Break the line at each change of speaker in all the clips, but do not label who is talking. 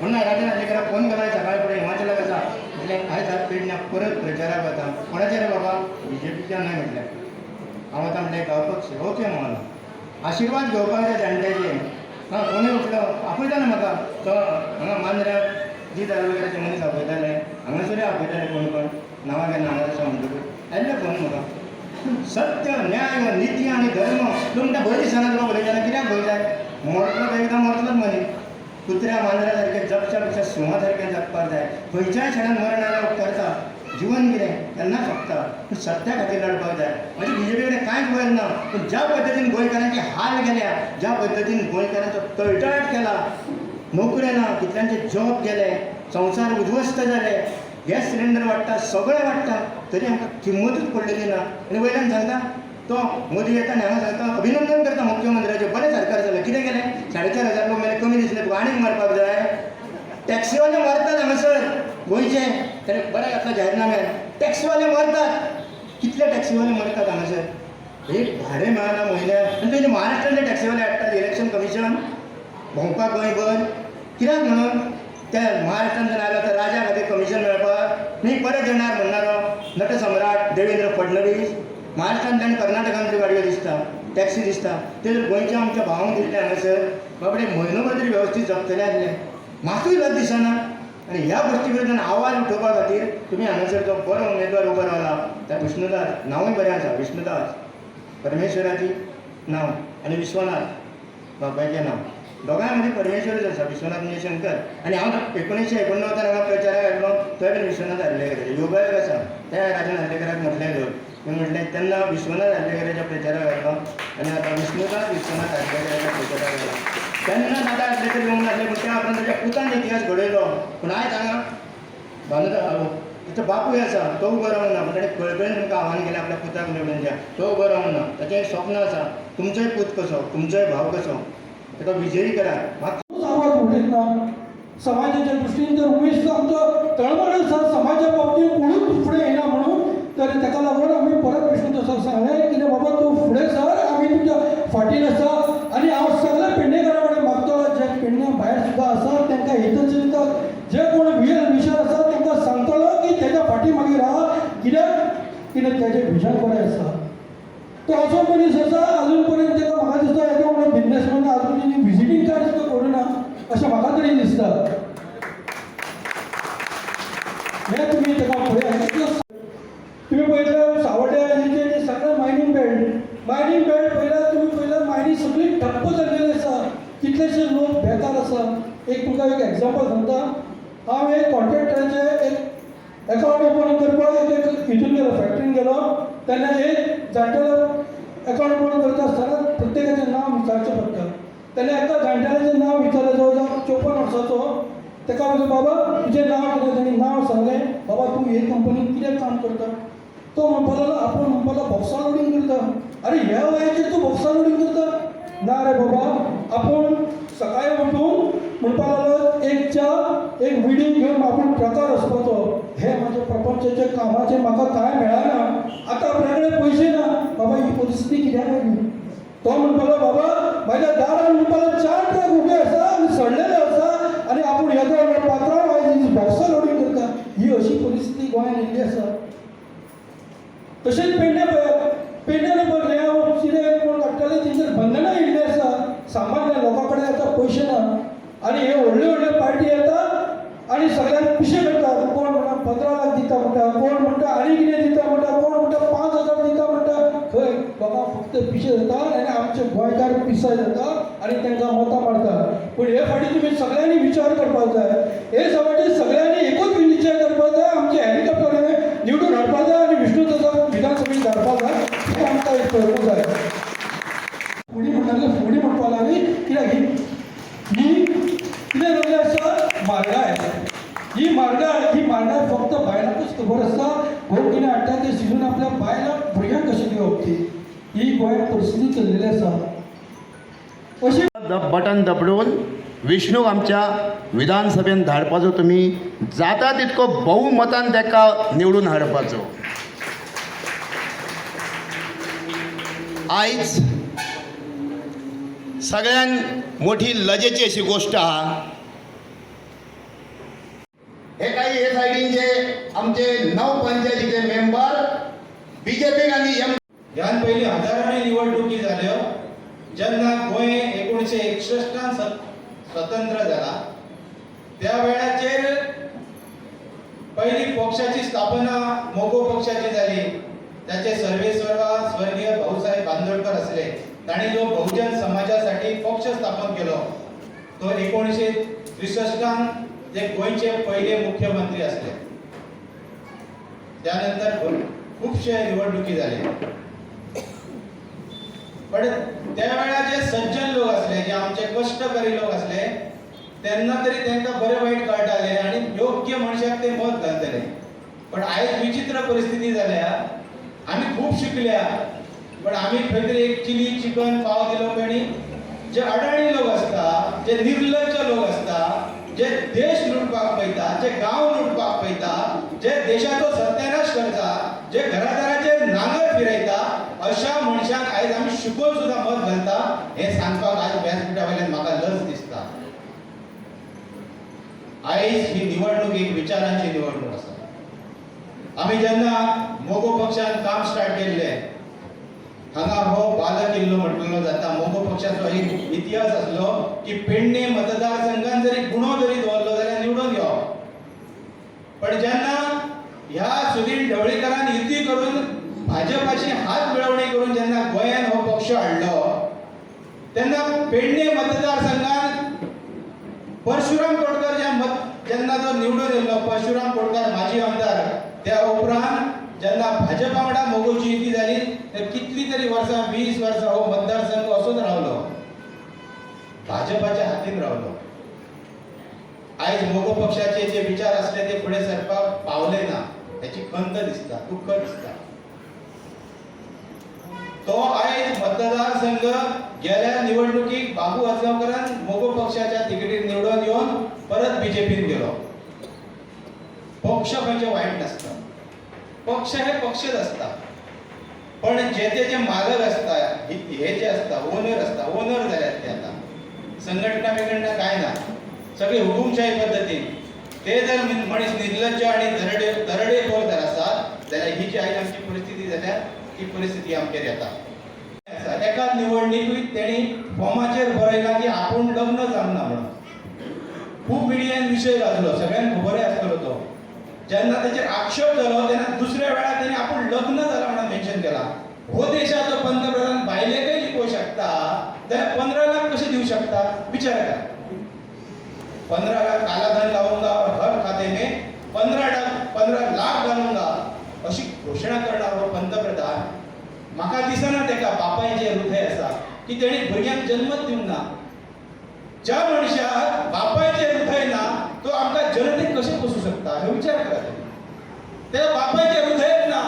म्हणून राजा नार्वेकराक फोन केला सकाळी फुडें हिमाचलाक आसा म्हटलें आयज आज पेडण्या परत प्रचाराक वता. कोणाचे रे बाबा? BJPच्यान नाही म्हटलें. हांव आतां म्हटलें गावपक्ष ओके म्हणून आशिर्वाद घेवपाक जाय जाणट्याचे. हां कोणूय उठलो आपयताले म्हाका तो हांगा मांद्र्याक जी नार्वेकराचे मनीस आपयताले हांगासरूय आपयताले कोण कोण नांवां घेना हांगा तशें म्हणटकूच आयल्ले फोन म्हाका. सत्य न्याय निती आनी धर्म तुमकां भंय दिसना तुका उलयतना कित्याक भंय जाय? मरतलो तो एकदां मरतलोच मनीस. कुत्र्या मांजरा सारकें जगच्या पेक्षा सुवां सारकें जगपाक जाय. खंयच्याय क्षणान मरण आयल्यार उपकारता. जीवन कितें केन्ना सोंपता. पूण सत्या खातीर लढपाक जाय. म्हणजे BJP कडेन कांयच वयर ना. पूण ज्या पद्दतीन गोंयकारांचे हाल केल्या, ज्या पद्दतीन गोंयकारांचो तळटाट केला, नोकऱ्यो ना, कितल्यांचे जॉब गेले, संवसार उद्ध्वस्त जाले, गॅस सिलिंडर वाडटा, सगळें वाडटा, तरी आमकां किंमतूच पडलेली ना. आनी वयल्यान सांगता तो मोदी येता आनी हांगा सांगता अभिनंदन करता मुख्यमंत्र्याचें बरें सरकार जालें. कितें केलें? 4,500 लोक मेले कमी दिसले तुका आनीक मारपाक जाय. टॅक्सीवाले मरतात हांगासर गोंयचे. ताणें बरें घातला जाहीरनाम्यान टॅक्सीवाले मरतात. कितले टॅक्सीवाले मरतात हांगासर? एक भाडें मेळना म्हयन्याक. आनी थंय महाराष्ट्रातले टॅक्सीवाले हाडटात इलेक्शन कमिशन भोंवपाक गोंयभर. कित्याक म्हणून? त्या महाराष्ट्रांतल्यान आयला तर राजा खातीर कमिशन मेळपाक न्ही परत येणार म्हणणारो नटसम्राट देवेंद्र फडणवीस. महाराष्ट्रांतल्यान कर्नाटकांतल्यो गाडयो दिसता, टॅक्सी दिसता, ते जर गोंयच्या आमच्या भावांक दिसले हांगासर बाबडे म्हयनोभर तरी वेवस्थीत जगतले आसले. मातूय लज दिसना. आनी ह्या गोश्टी विरोधान आवाज उठोवपा खातीर तुमी हांगासर जो बरो उमेदवार उबो रावला त्या विष्णुदास नांवूय बरें आसा. विष्णुदास परमेश्वराची नांव आनी विश्वनाथ बाबाचें नांव दोगांय मदीं परमेश्वरच आसा. विश्वनाथ म्हणजे शंकर. आनी हांव 1989 हांगा प्रचाराक हाडलो थंय बीन विश्वनाथ नार्वेकर योगायोग आसा. त्या राजा नार्वेकराक म्हटलें लोक म्हटलें तेन्ना विश्वनाथ नार्वेकराच्या प्रचाराक हाडलो आनी आतां विष्णुदास विश्वनाथ नार्वेकराच्या प्रचाराक हाडलो. तेन्ना दादा आसले तरी येवंक नासले पूण त्या आपण ताच्या पुतान इतिहास घडयलो. पूण आयज हांगा ताचो बापूय आसा तो उबो रावंक ना. पूण ताणें कळकळीन तुमकां आव्हान केलें आपल्या पुताक निवडून द्या. तो उबो रावंक ना. ताचें एक स्वप्न आसा तुमचोय पूत कसो तुमचोय भाव कसो ताका विजयी करात.
आवाज उठयतना समाजाच्या दृश्टीन जर उमेश आमचो तळमळ आसा समाजा बाबतींत कोणूच फुडें येना म्हणून तर ताका लागून आमी परत विष्णुदासाक सांगलें कितें बाबा तूं फुडें सर आमी तुमच्या फाटीन आसा. आनी हांव सगळ्या पेडणेकारां कडेन मागतलो जे पेडण्या भायर सुद्दां आसा तांकां हितचिंतक जे कोण विशर आसा तांकां सांगतलो की तेज्या फाटी मागीर राहा. कित्याक कितें तेजें विजन बरें आसा. तो असो मनीस आसा अजून पर्यंत ताका म्हाका दिसता एका म्हणून बिझनेसमॅन अजून विजिटींग कार्ड सुद्दां करूना अशें म्हाका तरी दिसता. हें तुमी ताका फुडें तुमी पळयलें सावड्ड्या हेजें सगळें मायनींग बेल्ट पळयल्यार तुमी पळयल्यार मायनींग सगळी ठप्प जाल्लेली आसा. कितलेशे लोक बेकार आसा. एक तुका एक एग्जांपल सांगता. हांव एक कॉन्ट्रॅक्टराचें एक अकावंट ओपन करपाक एक हितून गेलो फॅक्टरीन गेलो तेन्ना एक जाणटेलो अकावंट ओपन करता आसतना प्रत्येकाचें नांव विचारचें पडटा. तेन्ना एका जाणटेल्याचें नांव विचारलें जवळ जवळ 54 वर्साचो. ताका हांवें बाबा तुजें नांव कितें ताणें नांव सांगलें. बाबा तूं हे कंपनीन कितें काम करता? तो म्हणपाक लागलो आपूण म्हणपाक लागलो बॉक्सां लोडिंग करता. अरे ह्या वयाचेर तूं बॉक्सां लोडिंग करता? ना रे बाबा आपूण सकाळी उठून म्हणपाक लागलो एक च्या एक विडींग घेवन आपूण ट्रकार वचपाचो. हे म्हाज्या प्रपंचाचे कामाचें म्हाका कांय मेळना. आतां आपल्या कडेन पयशे ना. बाबा ही परिस्थिती कित्याक आयली? तो म्हणपाक लागलो बाबा म्हाज्या दारान म्हणपाक लागलो 4 ट्रक उबे आसा आनी सडलेले आसा आनी आपूण येदो पात्रांव आयज बॉक्सां लोडिंग करता. ही अशी परिस्थिती गोंयांत येयल्ली आसा. तशेंच पेडण्या पळय हांव कितें कोण काडटाले तेंचेर बंधनां येयल्लीं आसा. सामान्य लोकां कडेन आतां पयशे ना आनी हे व्हडल्यो पार्टी येता आनी सगळ्यांक पिशे करतात. कोण म्हणटा 15 लाख दिता म्हणटा, कोण म्हणटा आनी कितें दिता म्हणटा, कोण म्हणटा 5,000 दिता म्हणटा. खंय लोकांक फक्त पिशे जाता आनी आमचे गोंयकार पिसाय जाता आनी तांकां मतां मारतात. पूण हे फाटी तुमी सगळ्यांनी विचार करपाक जाय. हे फाटी सगळ्यांनी एकूच निश्चय करपाक जाय आमचे हेलिकॉप्टर निवडून हाडपाक जाय आनी विष्णुदासाक विधानसभेक धाडपाक जाय. हें आमकां एक कळपाक जाय. फुडें म्हणपाक लागली कित्याक ही कितें जाल्लें आसा म्हारगाय. ही म्हारगाय फक्त बायलांकूच खबर आसता. कोण कितें हाडटा तें शिजून आपल्या बायलांक भुरग्यांक कशें दिवप ती ही गोंयांत परिस्थिती चल्लेली आसा. अशी
बटन दबडून विष्णूक आमच्या विधानसभेन धाडपाचो तुमी जाता तितको बहुमतान ताका निवडून हाडपाचो. आयज सगळ्यान मोठी लजेची अशी गोष्ट आहा हे काही हे सायडींचे आमचे 9 पंचायतीचे मेंबर बीजेपी आणि एम
ह्यान पयलीं हजारांनी निवडणुकी जाल्यो जेन्ना गोंय 1961 स्वतंत्र जाला त्या वेळाचेर पहिली पक्षाची स्थापना मोगो पक्षाची जाली. त्याचे सर्वेसर्वा स्वर्गीय भाऊसाहेब बांदोडकर असले. तांणी जो बहुजन समाजासाठी पक्ष स्थापन केलो तो 1963 जे गोंयचे पहिले मुख्यमंत्री असले. त्यानंतर खूपशे निवडणुकी जाले. पण त्यावेळा जे सज्जन लोक असले जे आमचे कष्टकरी लोक असले त्यांना तरी त्यांना बरे वाईट कळटाले आणि योग्य मनशाक ते मत घालतले. पण आयज विचित्र परिस्थिती जाल्या. आम्ही खूप शिकल्या पण आम्ही खंय तरी एक चिली चिकन पाव दिलो कोणी जे अडाणी लोक असता जे निर्लज्ज लोक असता जे देश लुटपाक पळयता जे गांव लुटपाक पळयता जे देशाचो सत्यानाश करता जे घरादाराचेर नांगर फिरयता अशा मनशांक आयज आमी शिकून सुद्धा मत घालता हे सांगपाक आज व्यासपीठा वयल्यान म्हाका लज दिसता. आयज ही निवडणूक एक विचारांची निवडणूक आसा. आमी जेन्ना मोगो पक्षान काम स्टार्ट केल्ले हांगा हो बालकिल्लो म्हटलेलो जाता. मोगो पक्षाचो एक इतिहास असलो की पेडणे मतदारसंघात जरी गुणो जरी दवरलो जाल्यार निवडून घेवप. पण जेन्ना ह्या सुदीन ढवळीकरान युती करून भाजपाची हात मिळवणी करून जेन्ना गोंयान हो पक्ष हाडलो तेन्ना पेडणे मतदारसंघात परशुराम कोटकर जेन्ना जो निवडून येयलो परशुराम कोटकर माजी आमदार त्या उपरांत जेन्ना भाजपा वांगडा मोगोची युती जाली तर कितली तरी वर्सां 20 वर्सां हो मतदारसंघ असोच रावलो भाजपाच्या हातीन रावलो. आयज मोगो पक्षाचे जे विचार असले ते फुडें सरपाक पावले ना याची खंत दिसता दुःख दिसता. तो आयज मतदारसंघ गेल्या निवडणुकीक बाबू आजगांवकरान मोगो पक्षाच्या तिकेटीर निवडून येवन परत बीजेपीन गेलो. पक्ष खंयचे वायट नासता. पक्ष हे पक्षच असता. पण जे मालक असता हे जे असता ओनर असता ओनर जाल्यात ते आता संघटना बिघटना काय ना सगळे हुकुमशाही पद्धतीन ते जर मनीस निर्लज्ज आणि दरडेखोर जर असतात जाल्यार ही जी आयज आमची परिस्थिती जाल्या ती परिस्थिती आमचेर येता. एकाच निवडणुकीत तेणी फॉर्माचेर बरयला की आपूण लग्न जावना म्हणून खूप मिडियान विशय गाजलो सगळ्यांक खबरय आसतलो तो. जेन्ना त्याचेर आक्षेप जालो तेन्ना दुसऱ्या वेळार तेणी आपूण लग्न जाला म्हणून मेन्शन केला. हो देशाचो पंतप्रधान बायलेकय लिपोवंक शकता जाल्यार 15 लाख कशे दिवं शकता विचार करा. 15 लाख काला धन लावूंगा और हर खाते में 15 लाख डालूंगा अशी घोषणा करणारो पंतप्रधान म्हाका दिसना तेका बापायचे हृदय आसा की तेणी भुरग्यांक जन्मच दिवंक ना. ज्या मनशाक बापायचे हृदय ना तो आमकां जनतेक कशें पोसू शकता हे विचार करा. तेका बापायचे हृदयच ना.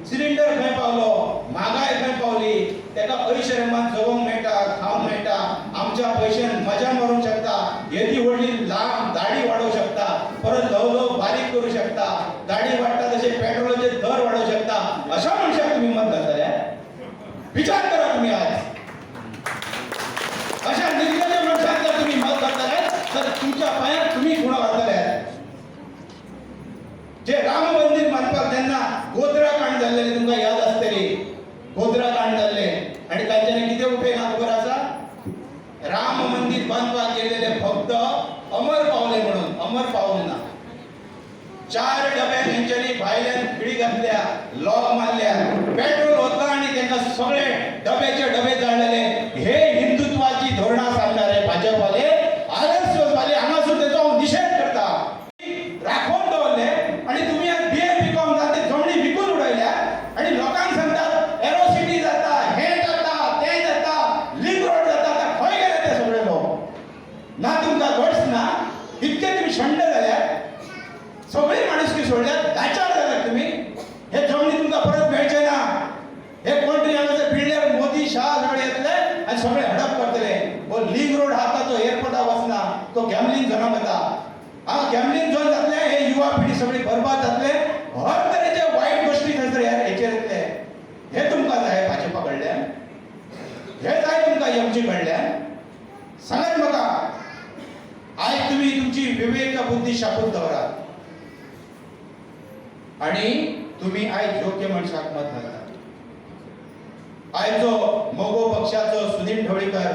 सिलिंडर खंय पावलो म्हागाय खंय पावली तेका ऐशरेमान जगोवंक मेळटा खावंक मेळटा आमच्या पयशान मजा मारूंक शकता येदी व्हडली लांब दाढी वाडोवंक शकता परत ल्हव बारीक करूं शकता दाढी वाडटा तशे पेट्रोलाचे दर वाडोवंक शकता. अशा मनशाक तुम्ही मत घालतले विचार करा तुम्ही आज. अशा निर्लज्ज मनशाक जर तुम्ही मत घालतले तर तुमच्या पायार तुम्ही गुण घालतले. जे राम मंदिर बांदपाक जेन्ना गोधरा कांड जाल्लेले तुमकां याद आसतली. गोधरा कांड जाल्ले आनी तांच्यानी कितें उठे ना खबर आसा. राम मंदिर बांदपाक गेलेले भक्त अमर पावले म्हणून अमर पावूंक ना. 4 डबे तेंच्यांनी भायल्यान खिळी घातल्या लॉक मारल्या पेट्रोल वतला आनी तेंकां सगळे डब्याचे डबे जाळलेले. हे हिंदुत्वाची धोरणां सांगणारे भाजपवाले आरएसएसवाले हांगासून तेचो हांव निशेध करता. राखून दवरले आनी तुमी आज BA-BCom जाता जमनी विकून उडयल्या आनी लोकांक सांगतात एरोसिटी जाता हे जाता ते जाता लिंक रोड जाता आतां खंय गेले ते सगळे लोक. ना तुमकां गट्स ना इतके तुम्ही शंड जाल्यात सगळी माणुसकी सोडल्यात लाचार जाल्यात तुम्ही. हे जमनी तुमकां परत मेळचे ना. हे कोण तरी हांगासर पिळ्ळ्यार मोदी शाह सगळे येतले आनी सगळे हडप करतले. हो लिंक रोड आहा तो एअरपोर्टार वचना तो गॅमलिंग झोनाक वता. गॅमलिंग झोन जातले हे युवा पिढी सगळी बरबाद जातले. हर तरेचे वायट गोष्टी थंयसर हेचेर येतले. हे तुमकां जाय भाजपा कडल्यान हे जाय तुमकां एमजी कडल्यान. सांगात म्हाका आयज तुमी तुमची विवेक बुद्धी शापून दवरात. आणि तुम्ही आयज योग्य मनशाक मत घालता. आयज जो मोगो पक्षाचो सुनील ढवळीकर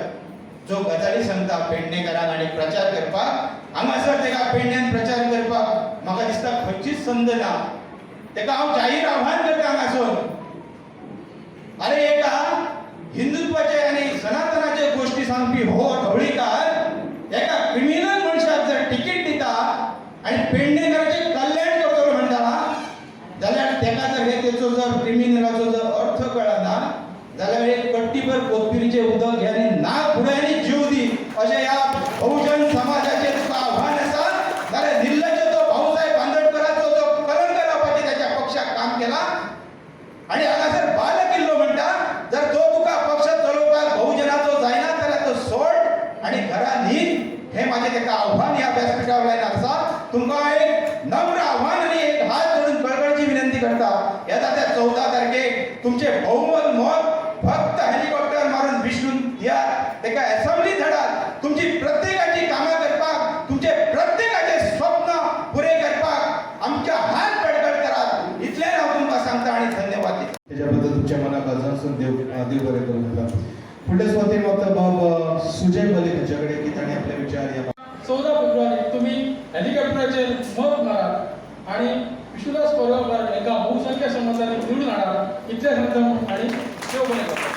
जो गजाली सांगता पेडणेकरांक आणि प्रचार करपाक, हांगासर तेका पेडण्यान प्रचार करपाक म्हाका दिसता खंयचीच संद ना. तेका हांव जाहीर आव्हान करता हांगासून, अरे एका हिंदुत्वाचे आणि सनातनाचे गोष्टी सांगपी हो ढवळीकर एका क्रिमिनल मनशाक जर तिकीट दिता आणि पेडणेकरांचे कल्याण करतलो म्हणटा जाल्यार तेका जर हे तेचो जर क्रिमिनलाचो जर अर्थ कळना जाल्यार एक कट्टीभर कोथमिरीचे उदक घे आनी नाक फुड्यांनी जीव दी अशें ह्या बहुजन समाजाचे तुका आव्हान आसा. जाल्यार निर्लज्ज तो भाऊसाहेब बांदोडकराचो जो कलंक लावपाचें त्याच्या पक्षाक काम केला आणि हांगासर बाल किल्लो म्हणटा. जर तो तुका पक्ष चलोवपाक बहुजनाचो जायना जाल्यार तो सोड आणि घरा न्हीद. हे माझे तेका आव्हान ह्या व्यासपीठार लायन आसा. तुमकां एक नम्र आव्हान आणि एक हात जोडून कळकळीची विनंती करता. येता त्या 14 तारखेक तुमचे बहुमत मत फक्त हेलिकॉप्टर मारून विष्णून दियात. तेका असेंब्ली धाडात. तुमची प्रत्येकाची कामां करपाक, तुमचे प्रत्येकाचे स्वप्न पुरे करपाक आमच्या हात बळकट करात. इतलें हांव तुमकां सांगता आणि धन्यवाद दिता.
त्याच्याबद्दल तुमच्या मनात अजून देव बरें करूं तुका. फुडले सुवातेर वता बाब सुजय मलिक हांच्याकडे की ताणें आपले विचार या
14 फेब्रुवारी तुम्ही हेलिकॉप्टराचेर मत मारात आणि विश्वदास कोल्हापूर एका बहुसंख्य समाजाने निवडून हाडात. इतले सांगता आणि देव बरें करूं.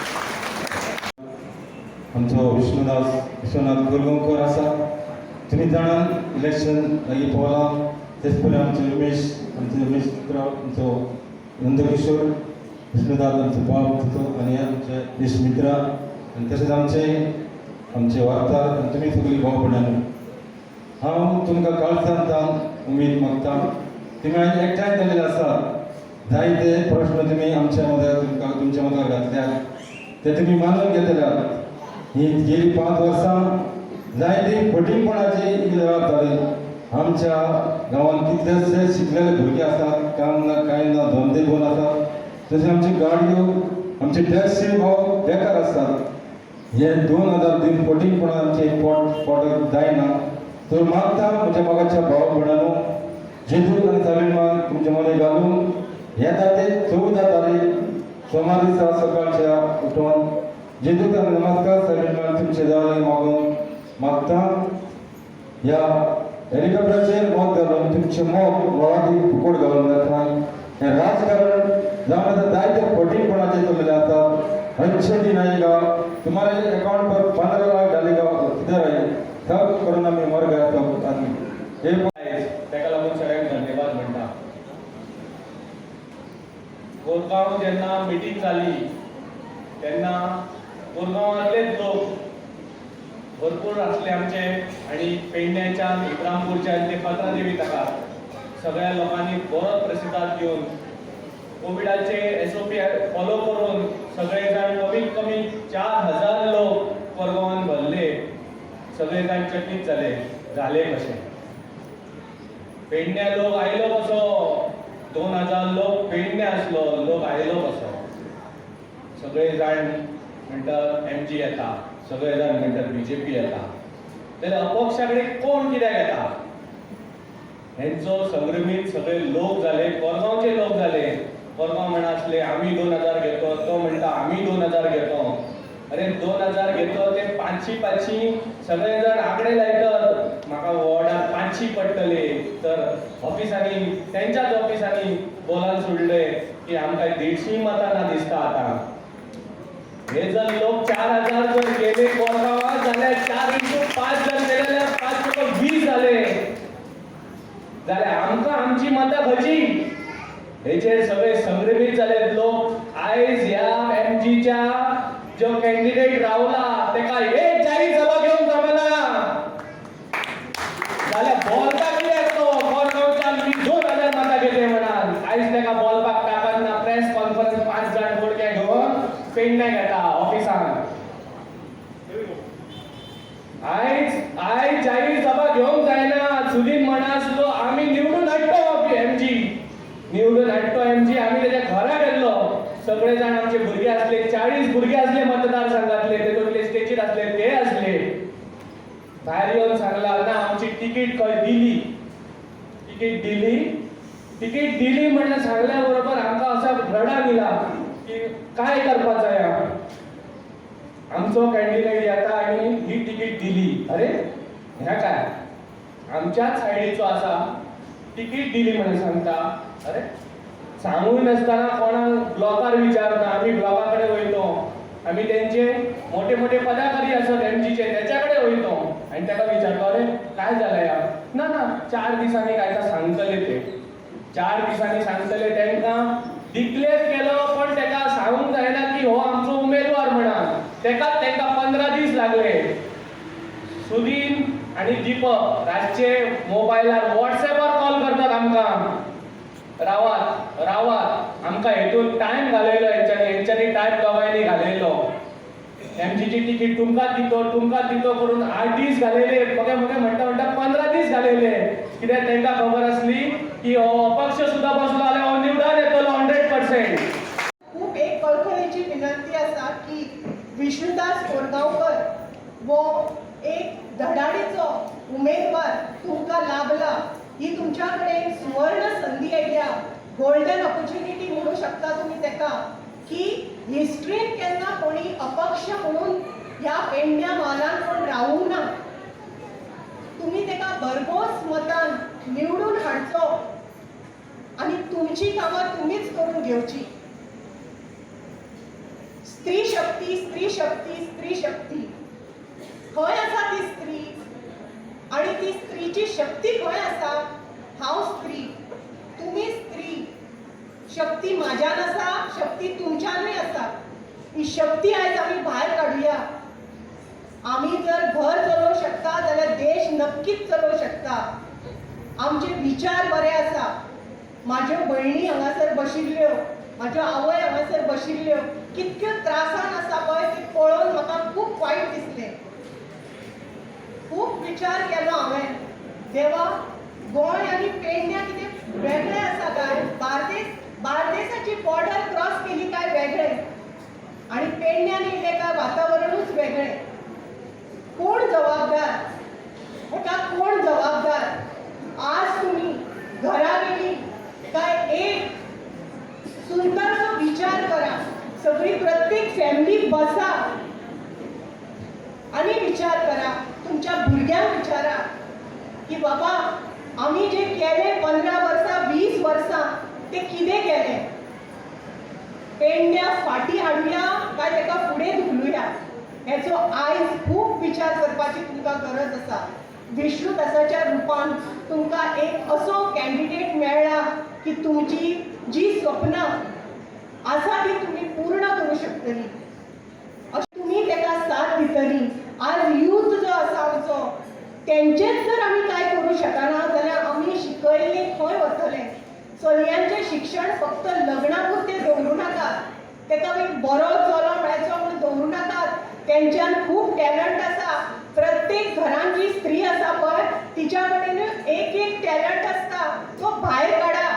आमचो विश्वनाथ गोलगांवकर आसा. तुमी जाणात इलेक्शन लागीं पावलां. तेच पयलीं आमचे रमेश मित्र आमचो नंदकिशोर विष्णुदास आमचो बाब तिचो आनी आमचे इश्ट मित्र आनी तशेंच आमचे वार्ताहर आनी तुमी सगळीं भाव भयणां. हांव तुमकां काल सांगता उमेद मागता. तुमी आयज एकठांय जाल्ले आसात. जायते प्रश्न तुमी आमच्या मदर तुमच्या मदर घातल्यात ते तुमी मानून घेतल्यात. ही गेली 5 वर्सां जायती फटींगपणाची इराद जाली. आमच्या गांवांत कितलेशे शिकलेले भुरगे आसात, काम ना कांय ना, धंदे बंद आसात. तशें आमची गाडयो, आमचे टॅक्सी भाव बेकार आसतात. हे 2003 फटींगपणां आमचे पोट जायना. तर मागता म्हज्या मोगाच्या भाव भयणांनो, जेजूर आनी तामिळनाड तुमचे मने घालून येता ते 14 तारीख सोमार दिसा सकाळच्या उठून जेजूक आनी नमस्कार तामिळनाड तुमचे जाय मागून मागता. ह्या हेलिकॉप्टराचेर मत घालून तुमचे मत व्हळादी फुकट घालून जाता. हे राजकारण जावन आतां जायते फटींगपणाचे चलिल्ले आसात. अच्छे दिन आएगा, तुम्हारे अकाउंट पर 15 लाख डालेगा, किधर आहे सब करून आम्ही मर गया सब आदमी. हे
ताका लागून सगळ्यांक धन्यवाद म्हणटा. कोरगांव जेन्ना मिटींग जाली तेन्ना कोरगांवांतलेच लोक भरपूर आसले आमचे आनी पेडण्याच्यान इब्रामपूरच्यान ते पात्रादेवी ताका सगळ्या लोकांनी बरो प्रतिसाद घेवन कोविडाचे SOP फॉलो करून सगळे जाण कमीत कमी 4000 लोक कोरगांवान भरले. सगळे जाण चकित झाले कशें. पेडण्या लोक आयलो कसो, 2000 लोक पेडण्या आसलो, लोक आयलो कसो. सगळे जाण म्हणटात MG येता, सगळे जाण म्हणटात BJP येता. जाल्यार अपक्षा कडेन कोण कित्याक येता? हेंचो संग्रमीत सगळे लोक जाले, कोरगांवचे लोक जाले. कोरगांव म्हणा आसले आमी 2000 घेतो, तो म्हणटा आमी 2000 घेतो. अरे 2000 घेतो ते 500 सगळे जण आंकडे लायतात. म्हाका वॉर्डाक 500 पडटले. तर ऑफिसांनी तेंच्याच ऑफिसांनी बोलान सोडले की आमकां 150 मतां दिसता आतां. हे जर लोक 4000 जर गेले कोरगांवात जाल्यार 4x5 जर केले जाल्यार 5x20 जाले. जाल्यार आमकां आमची मतां खंयची? हेचेर सगळे संग्रमीत जाले लोक. आयज ह्या MGच्या जो कॅन्डिडेट रावला तेका एक जाहीर सभा घेवन जमना जाल्यार बोलपाक कित्याक तो कोरगांवच्यान 2000 मतां घेतले म्हणान. आयज तेका बोलपाक ताकदना. प्रेस कॉन्फरन्स 5 जाण बोडके घेवन पेडण्या घेता ऑफिसान. आयज जाहीर सभा घेवंक जायना. सुदीन म्हणा आसलो आमी निवडून हाडटो MG, निवडून हाडटो MG. आमी तेच्या घरा गेल्लो. सगळे जाण आमचे भुरगे आसले, 40 भुरगे आसले मतदारसंघातले, तेतूंतले स्टेजीर आसले ते आसले. भायर येवन सांगला ना आमची तिकीट खंय दिली. तिकीट दिली तिकीट दिली म्हणून सांगल्या बरोबर आमकां असा रडा दिला की काय करपाचं या आमचो कॅन्डिडेट येता आणि ही तिकीट दिली. अरे ह्या काय आमच्याच सायडीचो आसा तिकीट दिली म्हणून सांगता. अरे सांगूय नासतना कोणाक ब्लॉकार विचारता. आम्ही ब्लॉकाकडे वयतो, आम्ही त्यांचे मोठे मोठे पदाधिकारी असत एमजीचे त्याच्याकडे वयतो आणि त्याला विचारतो अरे काय झालं या ना ना 4 दिसांनी काय का सांगतले ते 4 दिसांनी सांगतले त्यांना डिक्लेअर केलं पण त्याला सांगूंक जायना की हो आमचो उमेदवार म्हणा. त्यांना 15 दीस लागले. सुदीन आणि दीपक रातचे मोबायलार व्हॉट्सॲपार कॉल करतात आमकां रावात रावात आमकां हेतून टायम घालयलो यांच्यानी टायम दोगांयनी घालयलो. एमजीची तिकीट तुमकां दितो करून 8 दीस घालयले. मगे म्हणटा 15 दीस घालयले. कित्याक तांकां खबर आसली की हो अपक्ष सुद्धा बसलो जाल्यार हो निवडून येतलो 100%.
खूप एक कळकळीची विनंती आसा की विष्णुदास कोरगांवकर वो एक धडाडीचो उमेदवार तुमकां लाभला. ही तुमच्याकडे एक सुवर्ण संधी येयल्या. गोल्डन ऑपॉर्च्युनिटी म्हणू शकता तुम्ही तेका की हिस्ट्रीन केन्ना कोणी अपक्ष म्हणून ह्या पेडण्या म्हालान कोण रावूंक ना. तुम्ही तेका भरघोस मतान निवडून हाडचो आणि तुमची कामां तुम्हीच करून घेवची. स्त्री शक्ती स्त्री शक्ती स्त्री शक्ती खंय आसा ती स्त्री आणि ती स्त्रीची शक्ती खंय आसा. हांव स्त्री, तुम्ही स्त्री. शक्ती म्हाज्यान आसा, शक्ती तुमच्यानूय आसा. ही शक्ती आयज आमी भायर काडुया. आमी जर घर चलोवंक शकता जाल्यार देश नक्कीच चलोवंक शकता. आमचे विचार बरे आसा. म्हाज्यो भयणी हांगासर बशिल्ल्यो, म्हाज्यो आवय हांगासर बशिल्ल्यो कितक्यो त्रासान आसा पळय ते पळोवन म्हाका खूब वायट दिसलें. खूब विचार केलो हांवें देवा गोंय आनी पेडण्या कितें वेगळें आसा काय. बार्देसाची बॉर्डर क्रॉस केली काय वेगळें आणि पेडण्यान येयलें काय वातावरणूच वेगळें. कोण जबाबदार हेका कोण जबाबदार. आज तुम्ही घरा गेली काय एक सुंदरसो विचार करा. सगळी प्रत्येक फॅमिली बसा आणि विचार करा. तुमच्या भुरग्यांक विचारा की बाबा आम्ही जे केले 15 वर्सां 20 वर्सां ते कितें केलें. पेडण्या फाटी हाडुया काय तेका फुडें धुकलुया हेचो आयज खूब विचार करपाची तुमकां गरज आसा. विष्णुदासाच्या रुपान तुमकां एक असो कॅन्डिडेट मेळ्ळा की तुमची जी स्वप्नां आसा ती तुम्ही पूर्ण करूं शकतली. तुम्ही तेका साथ दितली. आज यूथ जो आसा आमचो तेंचेच जर आमी काय करूं शकना जाल्यार आमी शिकयल्ले खंय वतले. चलयांचें शिक्षण फक्त लग्ना पुरतें दवरूं नाकात. तेका एक बरो चलो मेळचो म्हणून दवरूं नाकात. तेंच्यान खूब टॅलंट आसा. प्रत्येक घरान जी स्त्री आसा पळय तिच्या कडेन एक टॅलंट आसता तो भायर काडा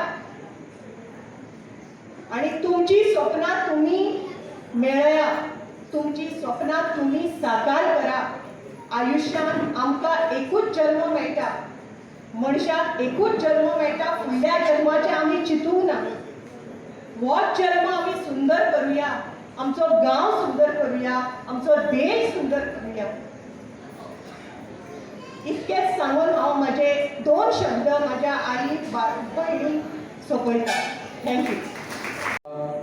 आणि तुमची स्वप्नां तुम्ही मेळया. तुमची स्वप्नां तुम्ही साकार करा. आयुष्यात आमकां एकूच जन्म मेळटा. मनशाक एकूच जन्म मेळटा. फुडल्या जन्माचें आमी चिंतूंक ना. होच जन्म आमी सुंदर करुया. आमचो गांव सुंदर करुया. आमचो देश सुंदर करुया. इतकेंच सांगून हांव म्हाजे 2 शब्द म्हाज्या आई भयणीक सोंपयता. थँक्यू.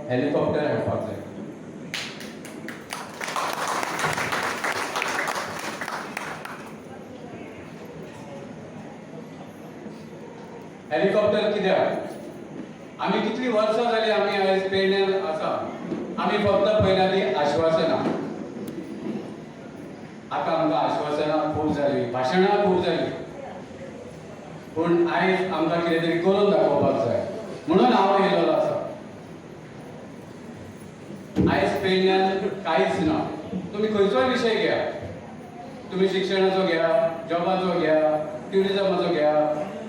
हेलिकॉप्टर हाडपाक जाय. हेलिकॉप्टर कित्याक आमी कितली वर्सां जाली आमी आयज पेडण्यान आसा. आमी फक्त पयल्या ती आश्वासनां. आतां आमकां आश्वासनां खूब जाली, भाशणां खूब जाली, पूण आयज आमकां कितें तरी करून दाखोवपाक जाय म्हणून हांव येयलोलो आसा. आयज पेडण्यान कांयच ना. तुम्ही खंयचोय विशय घ्या. तुम्ही शिक्षणाचो घ्या, जॉबाचो घ्या, ट्युरिजमाचो घ्या,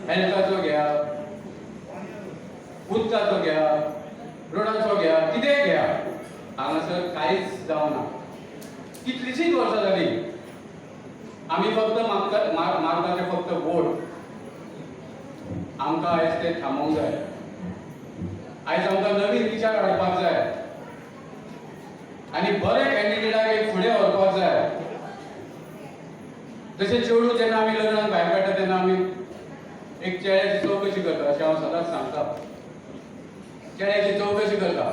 हेल्थाचो घ्या, उदकाचो घ्या, रोडाचो घ्या, कितेंय घ्या. हांगासर कांयच जावना. कितलीशींच वर्सां जाली आमी फक्त मागता ते फक्त वोट. आमकां आयज ते थांबोवंक जाय.
आयज आमकां नवीन विचार हाडपाक जाय आनी बरे कॅन्डिडेटाक एक फुडें व्हरपाक जाय. जशें चेडूं जेन्ना आमी लग्नाक भायर काडटा तेन्ना आमी एक चेड्याची चवकशी करता अशें हांव सदांच सांगता. चेड्याची चवकशी करता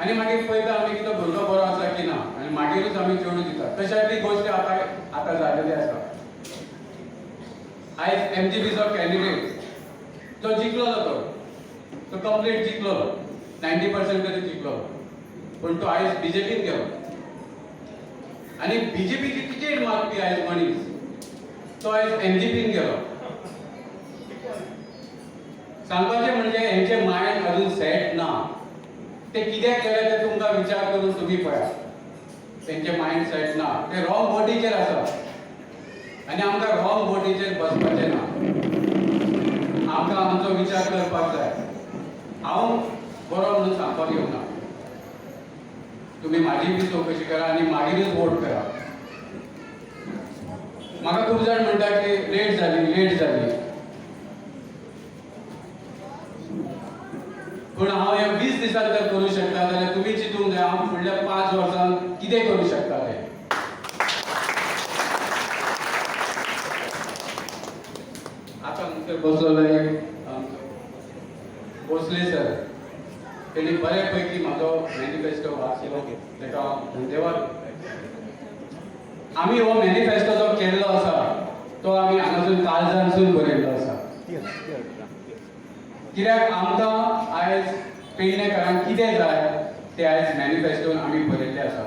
आनी मागीर पळयता आमी की तो भुरगो बरो आसा की ना आनी मागीरूच आमी चेडूं दिता. तशातली गोश्ट आतां जालेली आसा. आयज MGPचो कॅन्डिडेट तो जिखलोलो तो कंप्लीट जिखलोलो 90% तरी जिखलोलो पूण तो आयज BJPन गेलो आनी BJPची तिकेट मागपी आयज मनीस तो आयज MGPन गेलो. सांगपाचें म्हणजे हेंचे मायंड अजून सेट ना. ते कित्याक गेले ते तुमकां विचार करून तुमी पळया. तेंचे मायंड सेट ना. ते रॉंग बोटीचेर आसा आनी आमकां रॉंग बोटीचेर बसपाचें ना. आमकां आमचो विचार करपाक जाय. हांव बरो म्हणून सांगपाक येवना. तुमी म्हाजी बी चवकशी करा आनी मागीरूच वोट करा. म्हाका खूब जाण म्हणटा की लेट जाली पूण हांव ह्या 20 दिसांत जर करूं शकता जाल्यार तुमी चिंतूंक जाय हांव फुडल्या 5 वर्सांत कितें करूं शकता तें. आतां नुस्तें बसलेलो एक भोसले सर तेणी बऱ्यापैकी म्हाजो मॅनिफेस्टो वाचलो तेका धन्यवाद. आमी हो मॅनिफेस्टो जो केल्लो आसा तो आमी हांगासून काळजानसून बरयल्लो आसा. कित्याक आमकां आयज पेडणेकारांक कितें जाय तें आयज मॅनिफेस्टोन आमी बरयल्लें आसा.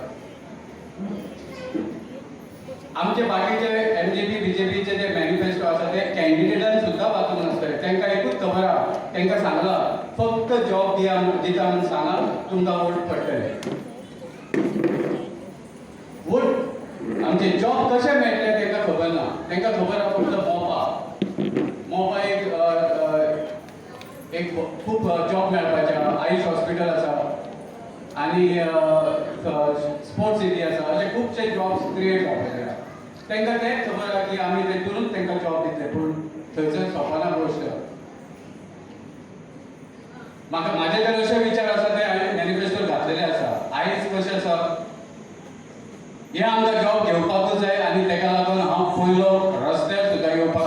आमचे बाकीचे MGP BJPचे जे मॅनिफेस्टो आसा ते कॅन्डिडेटान सुद्दां वाचूंक नासतले. तांकां एकूच खबर आहा. तांकां सांगलां फक्त जॉब दिता म्हणून सांगा तुमकां वोट पडटले. वोट आमचे जॉब कशे मेळटले तांकां खबर ना. तांकां खबर आहा फक्त मोपा एक खूब जॉब मेळपाचे आयुष हॉस्पिटल आसा आनी स्पोर्ट्स सिटी आसा अशे खुबशे जॉब्स क्रिएट जावपाचे आहा. तांकां तेंच खबर आहा की आमी तेतूनच तांकां जॉब दितले पूण थंयसर सोंपना गोश्ट. म्हाका म्हाजे तर अशे विचार आसा ते हांवें मॅनिफेस्टो घातलेले आसा. आयज कशें आसा हे आमकां जॉब घेवपाकूच जाय आनी ताका लागून हांव पयलो रस्त्यार सुद्दां येवपाक